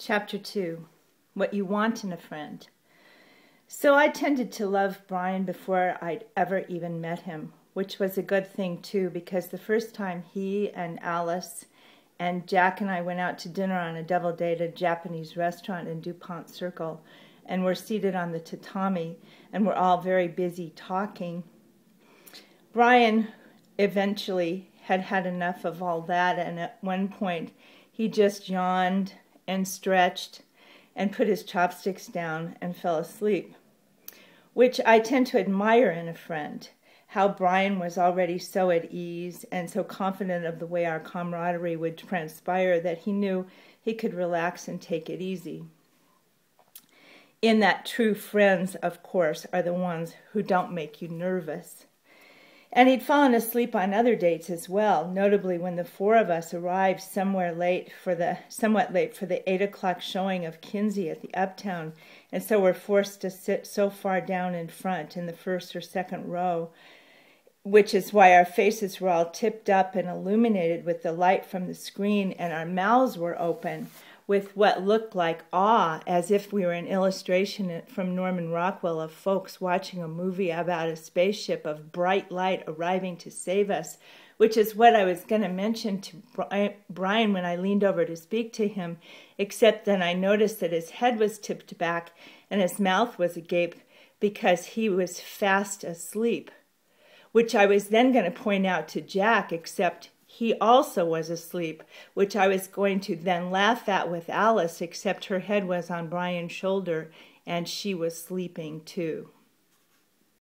Chapter 2, What You Want in a Friend. So I tended to love Brian before I'd ever even met him, which was a good thing too, because the first time he and Alice and Jack and I went out to dinner on a double date at a Japanese restaurant in DuPont Circle, and we're seated on the tatami, and we're all very busy talking. Brian eventually had had enough of all that, and at one point he just yawned and stretched and put his chopsticks down and fell asleep, which I tend to admire in a friend, how Brian was already so at ease and so confident of the way our camaraderie would transpire that he knew he could relax and take it easy. In that true friends, of course, are the ones who don't make you nervous. And he'd fallen asleep on other dates as well, notably when the four of us arrived somewhat late for the 8 o'clock showing of Kinsey at the Uptown, and so were forced to sit so far down in front in the first or second row, which is why our faces were all tipped up and illuminated with the light from the screen, and our mouths were open with what looked like awe, as if we were an illustration from Norman Rockwell of folks watching a movie about a spaceship of bright light arriving to save us, which is what I was going to mention to Brian when I leaned over to speak to him, except then I noticed that his head was tipped back and his mouth was agape because he was fast asleep, which I was then going to point out to Jack, except he also was asleep, which I was going to then laugh at with Alice, except her head was on Brian's shoulder and she was sleeping too.